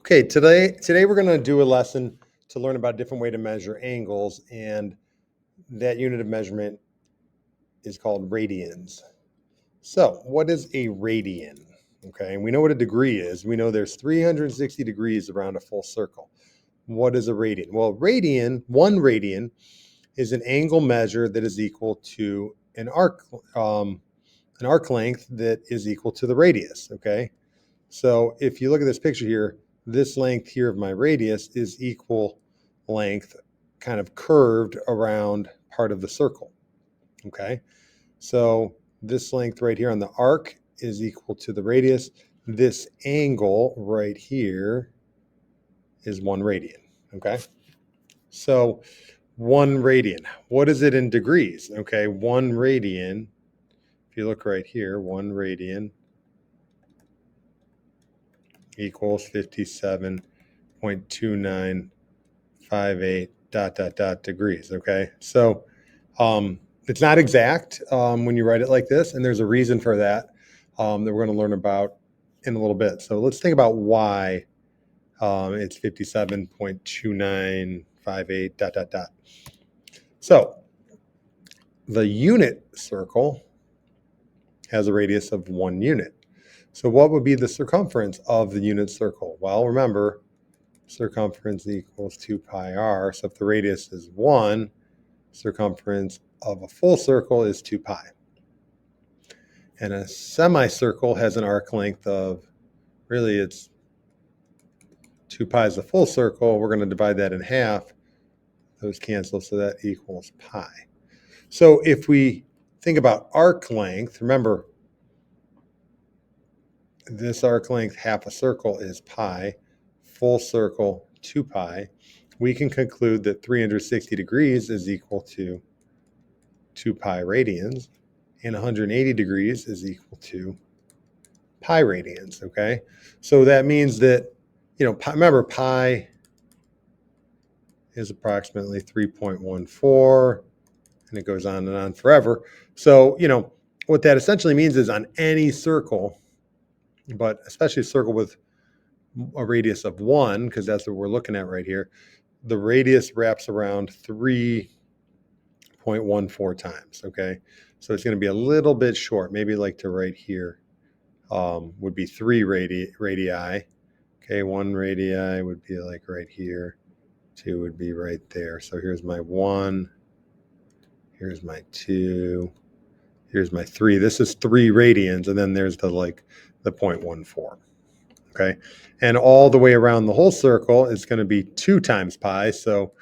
Okay, today we're going to do a lesson to learn about a different way to measure angles, and that unit of measurement is called radians. So, what is a radian? Okay, and we know what a degree is. We know there's 360 degrees around a full circle. What is a radian? Well, one radian is an angle measure that is equal to an arc length that is equal to the radius. Okay, so if you look at this picture here, this length here of my radius is equal length kind of curved around part of the circle. Okay, so this length right here on the arc is equal to the radius. This angle right here is 1 radian. Okay, so 1 radian, what is it in degrees? Okay, 1 radian, if you look right here, 1 radian equals 57.2958 degrees. Okay, so it's not exact when you write it like this, and there's a reason for that that we're going to learn about in a little bit. So let's think about why it's 57.2958 . So the unit circle has a radius of 1 unit. So what would be the circumference of the unit circle? Well, remember, circumference equals 2 pi r. So if the radius is 1, circumference of a full circle is 2 pi. And a semicircle has an arc length of, really it's 2 pi is a full circle. We're going to divide that in half. Those cancel, so that equals pi. So if we think about arc length, remember, this arc length, half a circle, is pi. Full circle, 2 pi. We can conclude that 360 degrees is equal to 2 pi radians, and 180 degrees is equal to pi radians. Okay, so that means that, remember, pi is approximately 3.14, and it goes on and on forever. So, what that essentially means is on any circle, but especially a circle with a radius of 1, because that's what we're looking at right here, the radius wraps around 3.14 times. Okay, so it's going to be a little bit short, maybe like to right here would be 3 radii. Okay, 1 radii would be like right here, 2 would be right there. So here's my 1, here's my 2, here's my 3. This is 3 radians, and then there's the 0.14. Okay, and all the way around the whole circle is going to be 2 times pi, so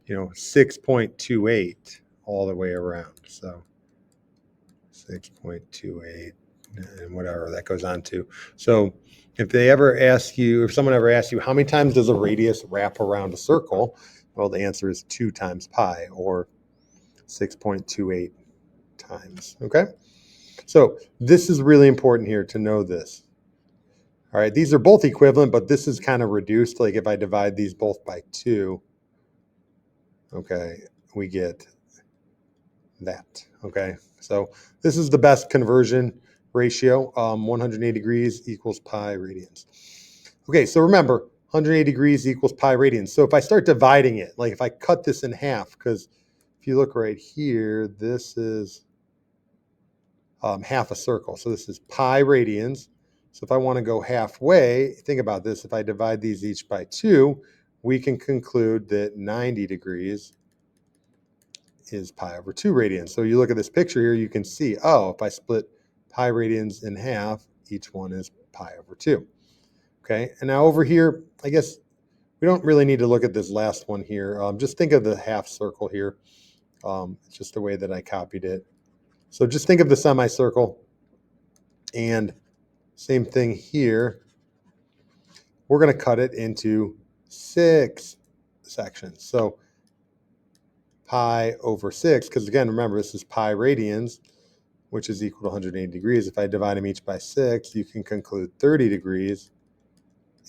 6.28 all the way around. So 6.28 and whatever that goes on to. So if someone ever asks you how many times does a radius wrap around a circle, well, the answer is 2 times pi, or 6.28 times. Okay, so this is really important here to know this. All right, these are both equivalent, but this is kind of reduced. Like if I divide these both by 2, okay, we get that. Okay, so this is the best conversion ratio. 180 degrees equals pi radians. Okay, so remember, 180 degrees equals pi radians. So if I start dividing it, like if I cut this in half, because if you look right here, this is half a circle. So this is pi radians. So if I want to go halfway, think about this. If I divide these each by 2, we can conclude that 90 degrees is pi over 2 radians. So you look at this picture here, you can see, oh, if I split pi radians in half, each one is pi over 2. Okay, and now over here, I guess we don't really need to look at this last one here. Just think of the half circle here. It's just the way that I copied it. So just think of the semicircle, and same thing here. We're going to cut it into 6 sections. So pi over 6, because again, remember, this is pi radians, which is equal to 180 degrees. If I divide them each by 6, you can conclude 30 degrees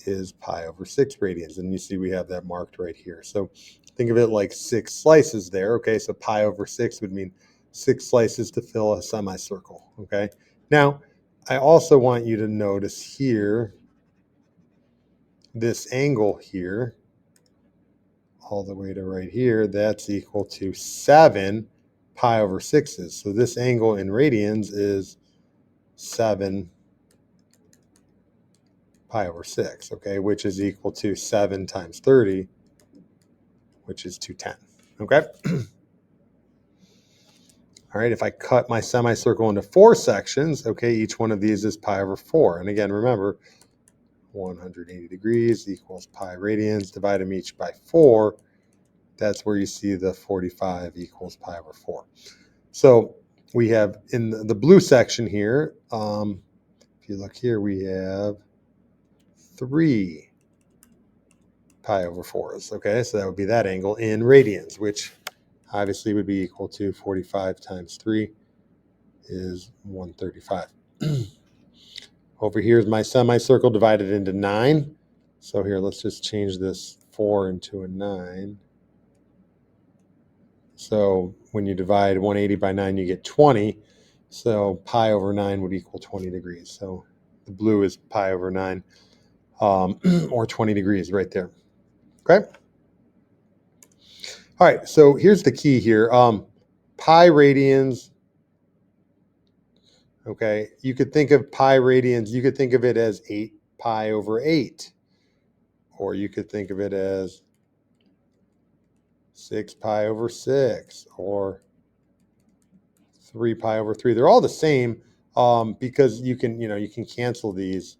is pi over 6 radians. And you see we have that marked right here. So think of it like 6 slices there. Okay, so pi over 6 would mean 6 slices to fill a semicircle. Okay, now I also want you to notice here this angle here, all the way to right here, that's equal to 7 pi over 6s. So this angle in radians is 7 pi over 6, okay, which is equal to 7 times 30, which is 210, okay? All right, if I cut my semicircle into 4 sections, okay, each one of these is pi over 4. And again, remember, 180 degrees equals pi radians. Divide them each by 4. That's where you see the 45 equals pi over 4. So we have in the blue section here, if you look here, we have 3 pi over 4s. Okay, so that would be that angle in radians, which obviously would be equal to 45 times 3 is 135. Over here is my semicircle divided into 9. So here, let's just change this 4 into a 9. So when you divide 180 by 9, you get 20. So pi over 9 would equal 20 degrees. So the blue is pi over 9, or 20 degrees right there. Okay? All right, so here's the key here. Pi radians, okay, you could think of pi radians, you could think of it as 8 pi over 8. Or you could think of it as 6 pi over 6, or 3 pi over 3. They're all the same, because you can cancel these,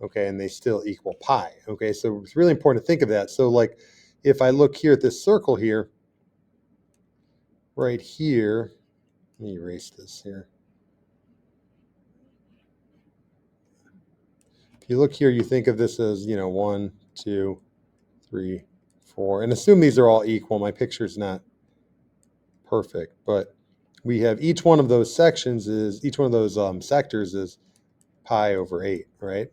okay, and they still equal pi, okay? So it's really important to think of that. So like if I look here at this circle here, right here, let me erase this here. If you look here, you think of this as, 1, 2, 3, 4, and assume these are all equal. My picture's not perfect, but we have each one of those sectors is pi over 8, right?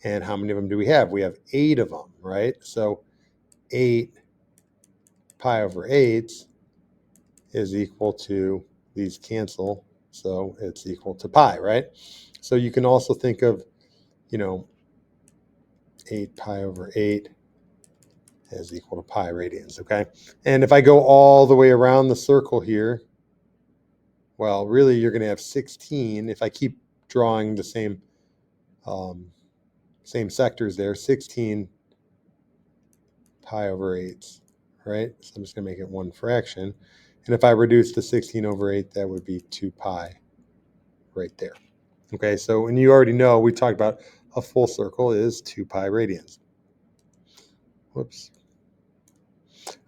And how many of them do we have? We have 8 of them, right? So 8 pi over 8 is equal to, these cancel, so it's equal to pi, right? So you can also think of, 8 pi over 8 is equal to pi radians, okay? And if I go all the way around the circle here, well, really you're going to have 16. If I keep drawing the same sectors there, 16 pi over 8, right? So I'm just going to make it one fraction. And if I reduce the 16 over 8, that would be 2 pi right there. Okay, so, and you already know, we talked about a full circle is 2 pi radians. Whoops.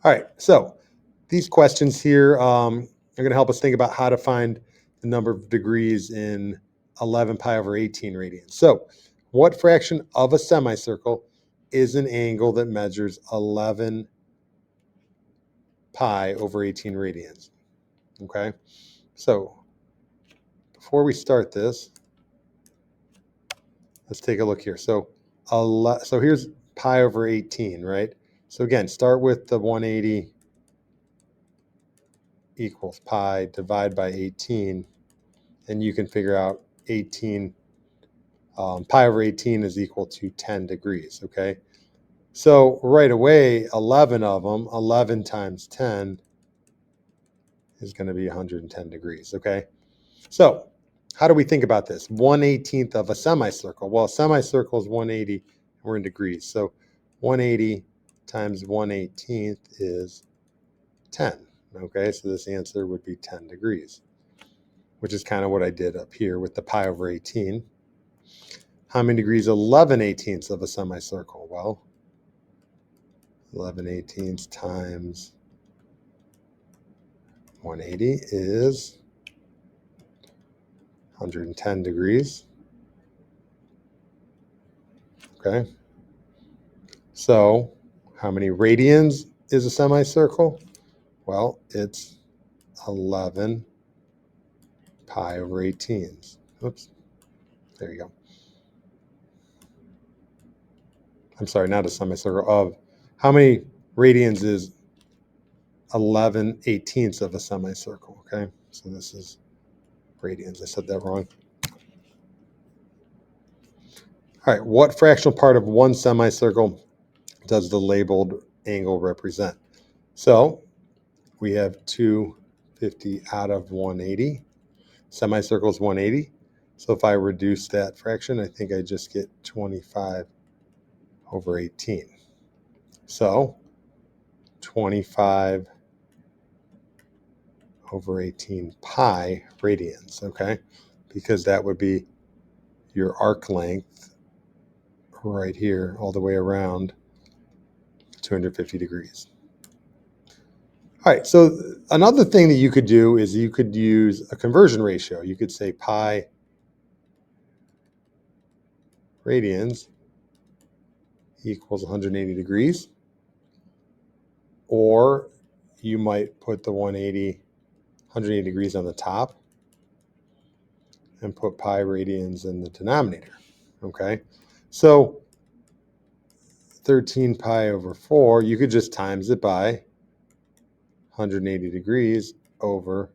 All right, so these questions here are going to help us think about how to find the number of degrees in 11 pi over 18 radians. So what fraction of a semicircle is an angle that measures 11 pi over 18 radians? Okay, so before we start this, let's take a look here. So here's pi over 18, right? So again, start with the 180 equals pi, divide by 18, and you can figure out 18, pi over 18 is equal to 10 degrees, okay? So right away, 11 of them, 11 times 10 is going to be 110 degrees, okay? So how do we think about this? 1/18 of a semicircle. Well, a semicircle is 180, we're in degrees. So 180 times 1/18 is 10, okay? So this answer would be 10 degrees, which is kind of what I did up here with the pi over 18. How many degrees 11/18 of a semicircle? Well, 11/18 times 180 is 110 degrees. Okay. So how many radians is a semicircle? Well, it's 11 pi over 18. Oops. There you go. I'm sorry, not a semicircle. Of how many radians is 11/18 of a semicircle? Okay. So this is radians. I said that wrong. All right, what fractional part of one semicircle does the labeled angle represent? So we have 250 out of 180. Semicircle is 180. So if I reduce that fraction, I think I just get 25 over 18. So 25 over 18 pi radians, okay? Because that would be your arc length right here all the way around 250 degrees. All right, so another thing that you could do is you could use a conversion ratio. You could say pi radians equals 180 degrees, or you might put the 180 degrees on the top and put pi radians in the denominator, okay? So 13 pi over 4, you could just times it by 180 degrees over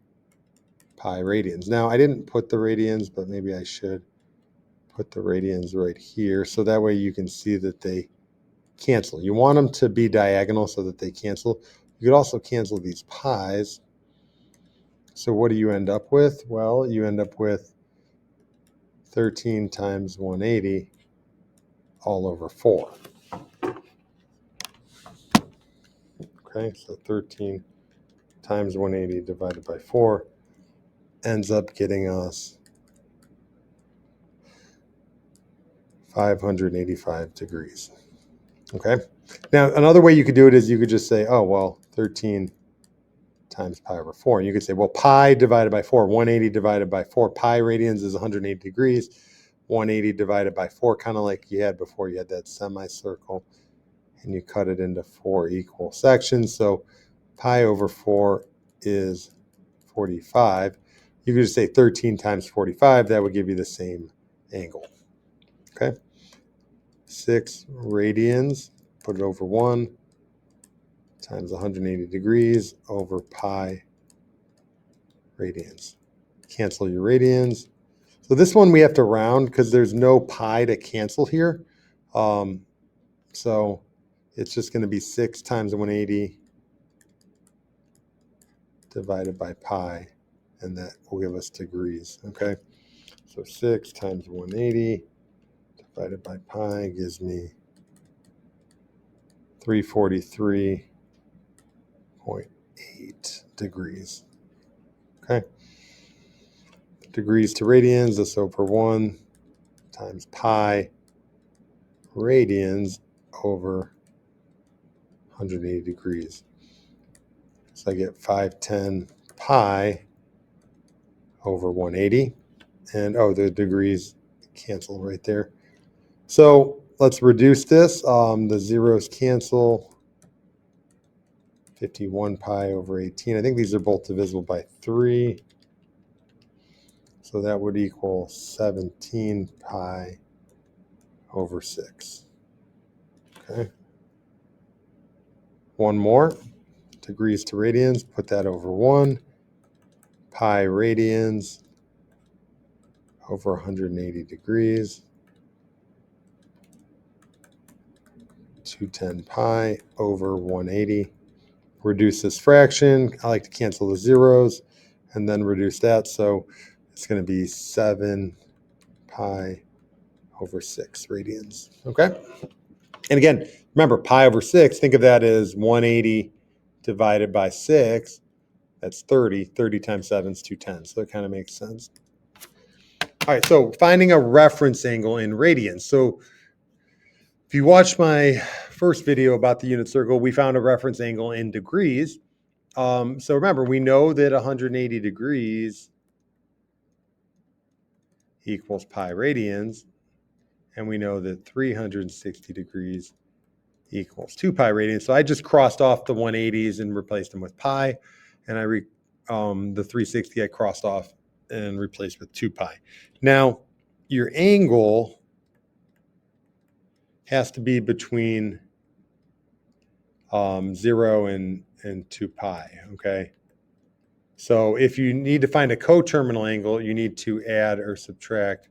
pi radians. Now, I didn't put the radians, but maybe I should put the radians right here, so that way you can see that they cancel. You want them to be diagonal so that they cancel. You could also cancel these pi's. So what do you end up with? Well, you end up with 13 times 180 all over 4. Okay, so 13 times 180 divided by 4 ends up getting us 585 degrees. Okay, now another way you could do it is you could just say, oh, well, 13 times pi over 4. And you could say, well, pi divided by 4, 180 divided by 4, pi radians is 180 degrees. 180 divided by 4, kind of like you had before. You had that semicircle, and you cut it into 4 equal sections. So pi over 4 is 45. You could just say 13 times 45. That would give you the same angle. Okay. 6 radians, put it over 1, times 180 degrees over pi radians. Cancel your radians. So this one we have to round because there's no pi to cancel here. So it's just going to be 6 times 180 divided by pi, and that will give us degrees, okay? So 6 times 180 divided by pi gives me 343.8 degrees, okay? Degrees to radians, that's over 1 times pi radians over 180 degrees. So I get 510 pi over 180. And, oh, the degrees cancel right there. So let's reduce this. The zeros cancel. 51 pi over 18. I think these are both divisible by 3. So that would equal 17 pi over 6. Okay. One more. Degrees to radians. Put that over 1. Pi radians over 180 degrees. 210 pi over 180. Reduce this fraction. I like to cancel the zeros and then reduce that. So it's going to be 7 pi over 6 radians. Okay. And again, remember pi over 6, think of that as 180 divided by 6. That's 30. 30 times 7 is 210. So it kind of makes sense. All right. So finding a reference angle in radians. So if you watched my first video about the unit circle, we found a reference angle in degrees. So remember, we know that 180 degrees equals pi radians, and we know that 360 degrees equals 2 pi radians. So I just crossed off the 180s and replaced them with pi, and the 360 I crossed off and replaced with 2 pi. Now, your angle has to be between 0 and 2 pi, okay? So if you need to find a coterminal angle, you need to add or subtract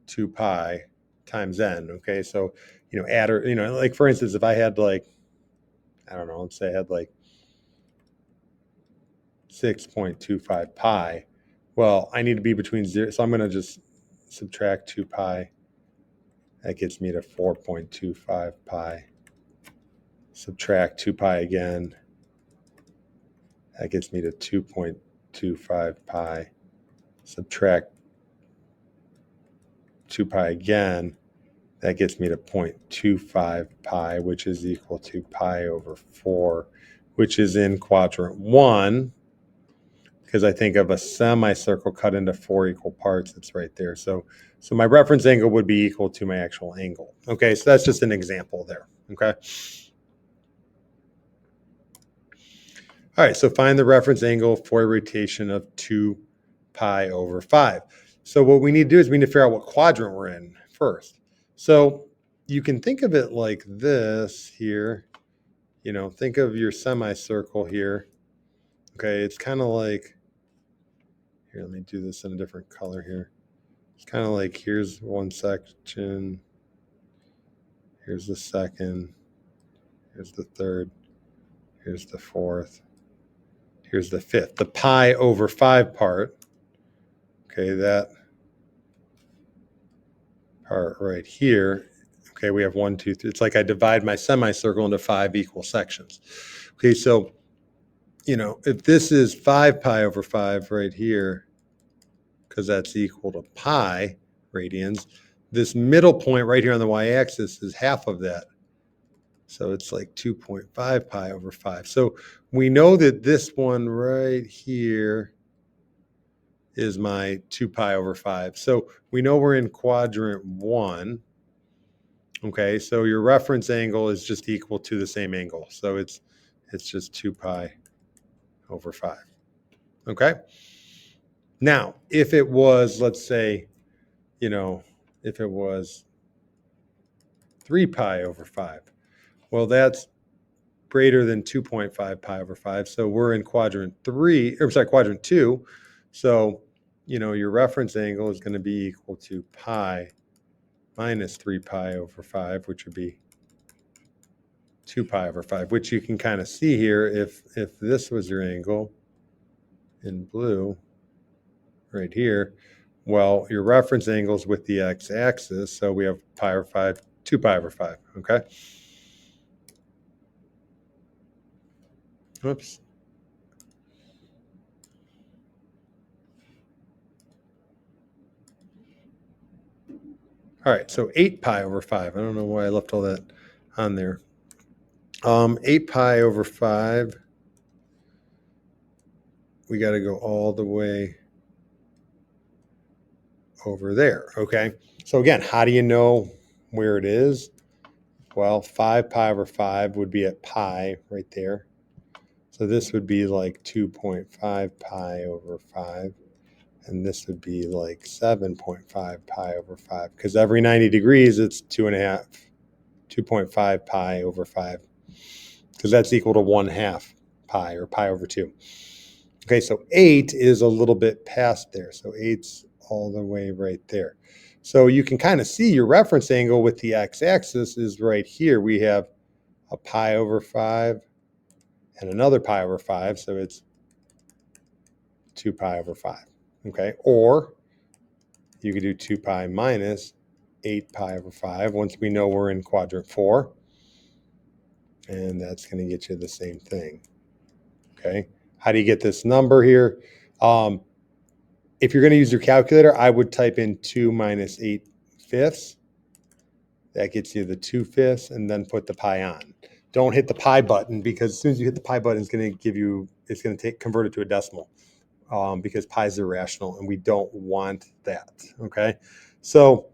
2 pi times n, okay? So, add or, like for instance, if I had like, I don't know, let's say I had like 6.25 pi. Well, I need to be between 0. So I'm going to just subtract 2 pi. That gets me to 4.25 pi. Subtract 2 pi again. That gets me to 2.25 pi. Subtract 2 pi again. That gets me to 0.25 pi, which is equal to pi over 4, which is in quadrant 1. Because I think of a semicircle cut into 4 equal parts, it's right there. So my reference angle would be equal to my actual angle. Okay, so that's just an example there. Okay. All right, so find the reference angle for a rotation of 2 pi over 5. So what we need to do is we need to figure out what quadrant we're in first. So you can think of it like this here. Think of your semicircle here. Okay, it's kind of like, here, let me do this in a different color here. It's kind of like, here's one section, here's the second, here's the third, here's the fourth, here's the fifth. The pi over 5 part, okay, that part right here, okay, we have 1, 2, 3. It's like I divide my semicircle into 5 equal sections. Okay, so, if this is 5 pi over 5 right here, because that's equal to pi radians, this middle point right here on the y-axis is half of that. So it's like 2.5 pi over 5. So we know that this one right here is my 2 pi over 5. So we know we're in quadrant 1. Okay, so your reference angle is just equal to the same angle. So it's just 2 pi over 5. Okay? Now, if it was, let's say, if it was 3 pi over 5, well, that's greater than 2.5 pi over 5. So we're in quadrant 2. So, your reference angle is going to be equal to pi minus 3 pi over 5, which would be 2 pi over 5, which you can kind of see here. If this was your angle in blue right here, well, your reference angle is with the x-axis. So we have pi over 5, 2 pi over 5. Okay. Oops. All right, so 8 pi over 5. I don't know why I left all that on there. 8 pi over 5, we got to go all the way over there, okay? So again, how do you know where it is? Well, 5 pi over 5 would be at pi right there. So this would be like 2.5 pi over 5. And this would be like 7.5 pi over 5. Because every 90 degrees, it's 2.5 pi over 5. Because that's equal to 1/2 pi, or pi over 2. Okay, so 8 is a little bit past there. So 8's all the way right there. So you can kind of see your reference angle with the x-axis is right here. We have a pi over 5 and another pi over 5. So it's 2 pi over 5. Okay, or you could do 2 pi minus 8 pi over 5 once we know we're in quadrant 4. And that's going to get you the same thing. Okay, how do you get this number here? If you're going to use your calculator, I would type in 2 minus 8/5. That gets you the 2/5, and then put the pi on. Don't hit the pi button, because as soon as you hit the pi button, it's going to convert it to a decimal, because pi is irrational, and we don't want that. Okay, so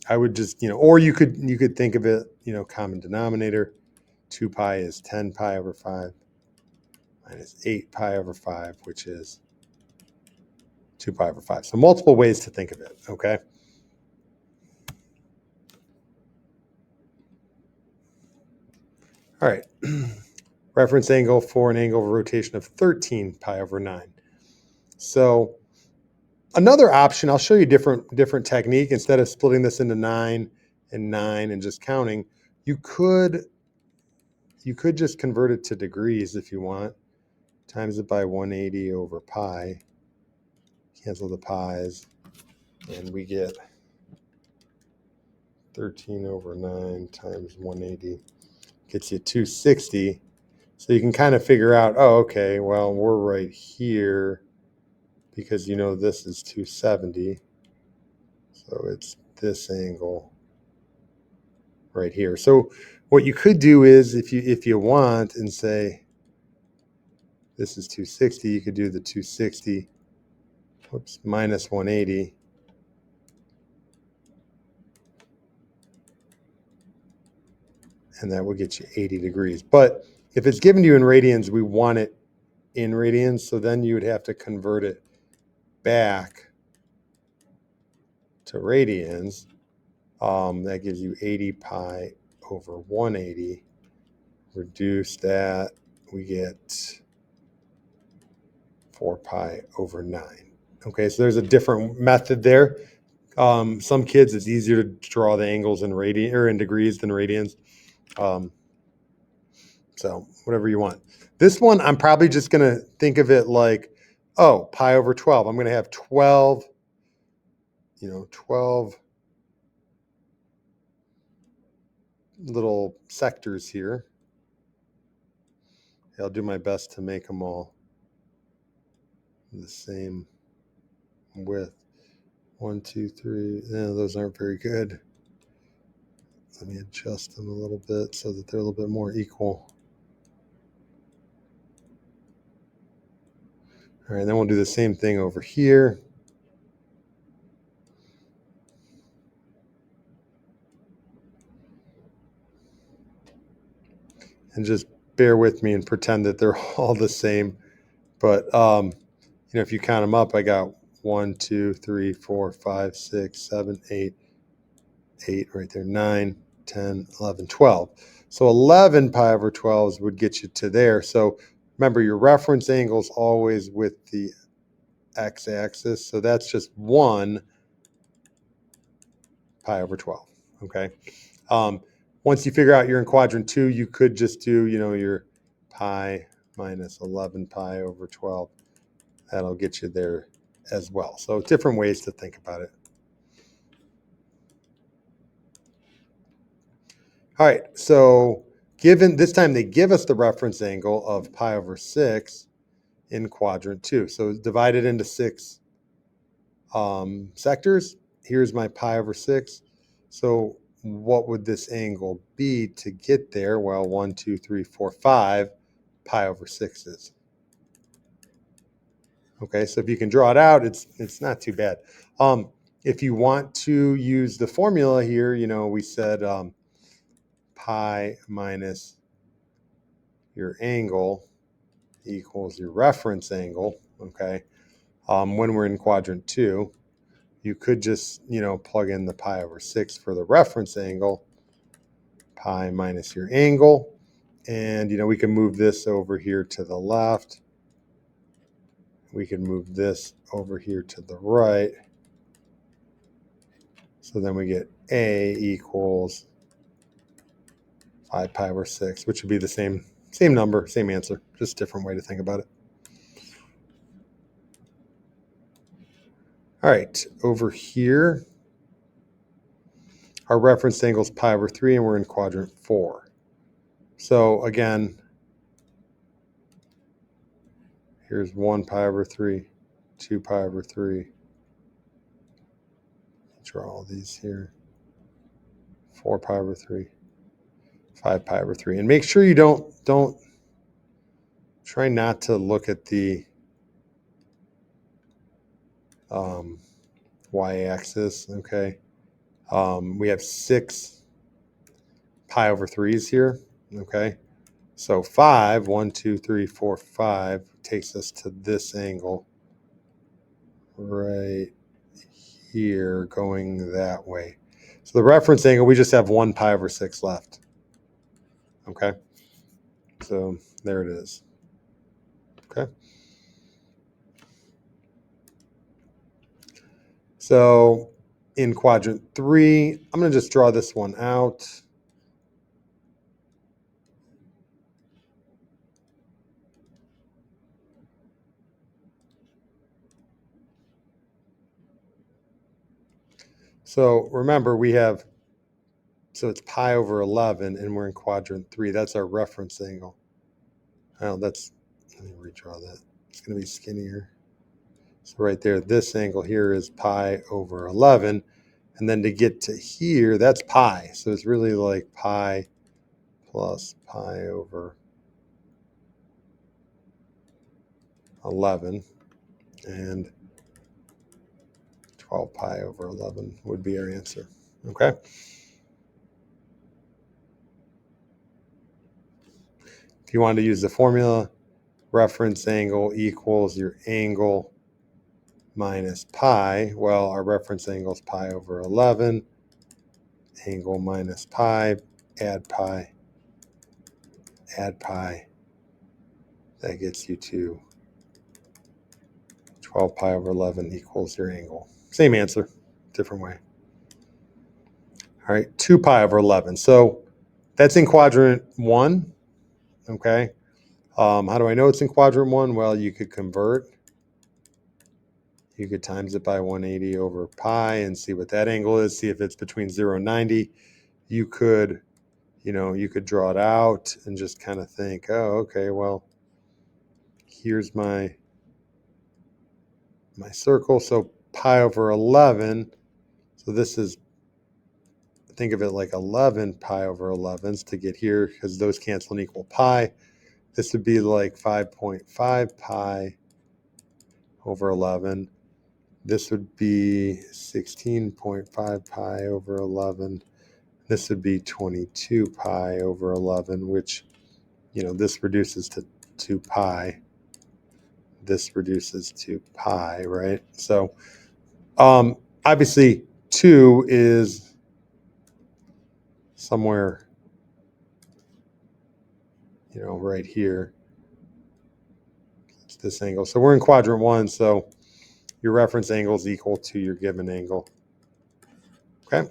I would just, or you could think of it, common denominator. 2 pi is 10 pi over 5 minus 8 pi over 5, which is 2 pi over 5. So multiple ways to think of it, okay? All right. Reference angle for an angle of rotation of 13 pi over 9. So another option, I'll show you a different technique. Instead of splitting this into 9 and 9 and just counting, you could just convert it to degrees if you want. Times it by 180 over pi. Cancel the pi's, and we get 13 over 9 times 180 gets you 260. So you can kind of figure out, oh, okay, well, we're right here because you know this is 270. So it's this angle right here. So what you could do is if you want and say this is 260, you could do the 260 minus 180. And that will get you 80 degrees. But if it's given to you in radians, we want it in radians. So then you would have to convert it back to radians. That gives you 80 pi over 180. Reduce that, we get 4 pi over 9. Okay, so there's a different method there. Some kids, it's easier to draw the angles in radian or in degrees than radians. So whatever you want. This one, I'm probably just going to think of it like, oh, pi over 12. I'm going to have 12, 12 little sectors here. I'll do my best to make them all the same width. 1, 2, 3. No, those aren't very good. Let me adjust them a little bit so that they're a little bit more equal. All right, then we'll do the same thing over here. And just bear with me and pretend that they're all the same. But, if you count them up, I got 1, 2, 3, 4, 5, 6, 7, 8 right there, 9, 10, 11, 12. So 11 pi over 12s would get you to there. So remember, your reference angle is always with the x-axis. So that's just 1 pi over 12, okay? Once you figure out you're in quadrant 2, you could just do, your pi minus 11 pi over 12. That'll get you there as well. So different ways to think about it. All right, so given this time they give us the reference angle of pi over 6 in quadrant 2. So divide it into 6 sectors. Here's my pi over 6. So what would this angle be to get there? Well, 1, 2, 3, 4, 5 pi over 6 is. Okay, so if you can draw it out, it's not too bad. If you want to use the formula here, we said pi minus your angle equals your reference angle, okay? When we're in quadrant 2, you could just, plug in the pi over 6 for the reference angle, pi minus your angle, and, we can move this over here to the left. We can move this over here to the right. So then we get A equals 5 pi over 6, which would be the same number, same answer, just different way to think about it. All right, over here, our reference angle is pi over 3, and we're in quadrant 4. So again, here's 1 pi over 3, 2 pi over 3. Draw all these here. 4 pi over 3, 5 pi over 3. And make sure you don't try not to look at the y-axis, okay? We have 6 pi over 3s here, okay? So 5, 1, 2, 3, 4, 5 takes us to this angle right here going that way. So the reference angle, we just have 1 pi over 6 left, okay? So there it is, okay? So in quadrant 3. I'm going to just draw this one out. So remember, so it's pi over 11, and we're in quadrant 3. That's our reference angle. Oh, let me redraw that. It's going to be skinnier. So right there, this angle here is pi over 11. And then to get to here, that's pi. So it's really like pi plus pi over 11. And 12 pi over 11 would be our answer. Okay. If you want to use the formula, reference angle equals your angle minus pi. Well, our reference angle is pi over 11. Angle minus pi, add pi, add pi. That gets you to 12 pi over 11 equals your angle. Same answer, different way. All right, 2 pi over 11. So that's in quadrant 1, okay? How do I know it's in quadrant 1? Well, you could convert. You could times it by 180 over pi and see what that angle is, see if it's between 0 and 90. You could draw it out and just kind of think, oh, okay, well, here's my circle. So pi over 11. So this is, think of it like 11 pi over 11s to get here, because those cancel and equal pi. This would be like 5.5 pi over 11. This would be 16.5 pi over 11. This would be 22 pi over 11, which, this reduces to 2 pi. This reduces to pi, right? So obviously 2 is somewhere, right here. It's this angle. So we're in quadrant 1, so your reference angle is equal to your given angle. Okay.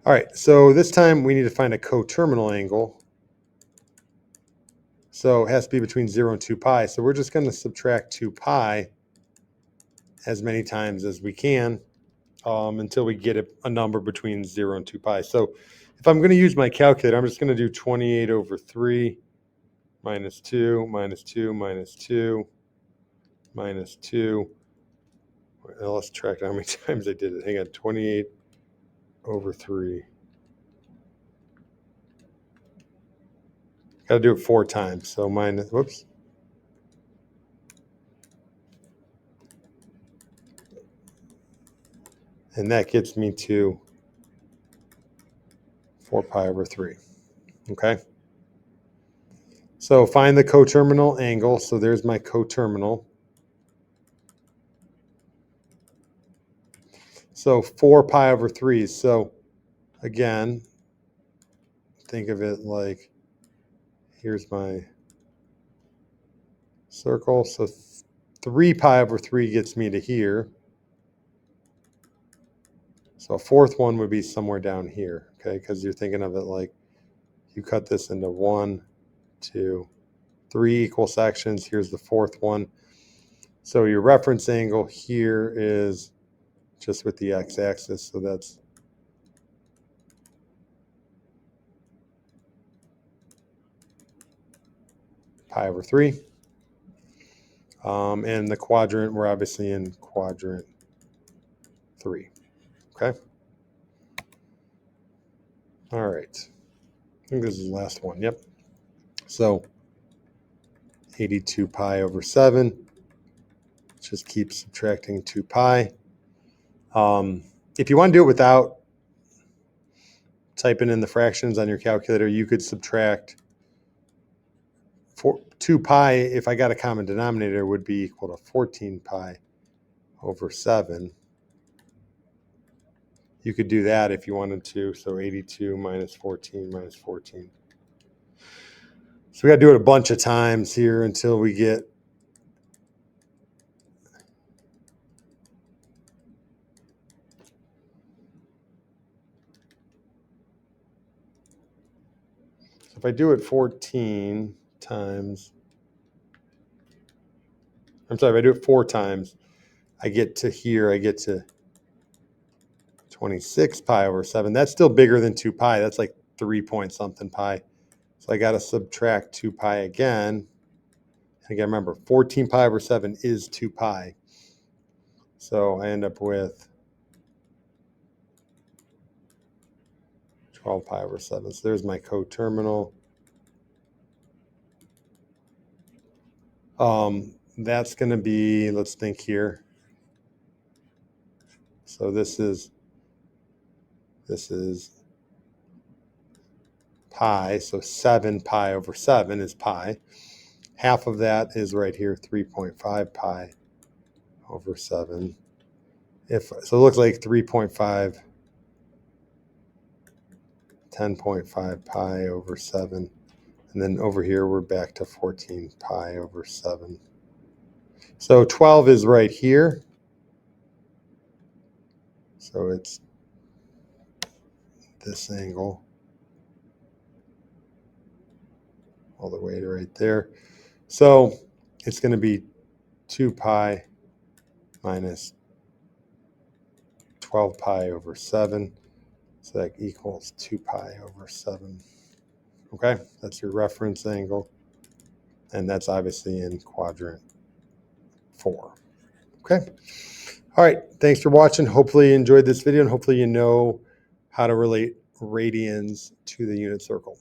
All right, so this time we need to find a coterminal angle. So it has to be between 0 and 2 pi. So we're just going to subtract 2 pi as many times as we can until we get a number between 0 and 2 pi. So if I'm going to use my calculator, I'm just going to do 28 over 3 minus 2 minus 2 minus 2 minus 2. I lost track of how many times I did it. Hang on, 28 over 3. Got to do it 4 times. So minus, whoops. And that gets me to 4 pi over 3. Okay. So find the coterminal angle. So there's my coterminal. So 4 pi over 3. So again, think of it like, here's my circle. So 3 pi over 3 gets me to here. So a fourth one would be somewhere down here, okay? Because you're thinking of it like you cut this into 1, 2, 3 equal sections. Here's the fourth one. So your reference angle here is just with the x-axis. So that's pi over 3. And the quadrant, we're obviously in quadrant 3. Okay. All right. I think this is the last one. Yep. So 82 pi over 7. Just keep subtracting 2 pi. If you want to do it without typing in the fractions on your calculator, you could subtract 2 pi, if I got a common denominator, would be equal to 14 pi over 7. You could do that if you wanted to. So 82 minus 14 minus 14. So we got to do it a bunch of times here until we get So if I do it 14 times, I'm sorry, if I do it 4 times, I get to here, I get to 26 pi over 7. That's still bigger than 2 pi. That's like 3 point something pi. So I got to subtract 2 pi again. And again, remember, 14 pi over 7 is 2 pi. So I end up with 12 pi over 7. So there's my coterminal. That's going to be, let's think here. So this is pi. So 7 pi over 7 is pi. Half of that is right here, 3.5 pi over 7. So it looks like 3.5, 10.5 pi over 7. And then over here, we're back to 14 pi over 7. So 12 is right here. So it's this angle all the way to right there. So it's going to be 2 pi minus 12 pi over 7. So that equals 2 pi over 7. Okay, that's your reference angle. And that's obviously in quadrant 4. Okay. All right. Thanks for watching. Hopefully you enjoyed this video, and hopefully you know how to relate radians to the unit circle.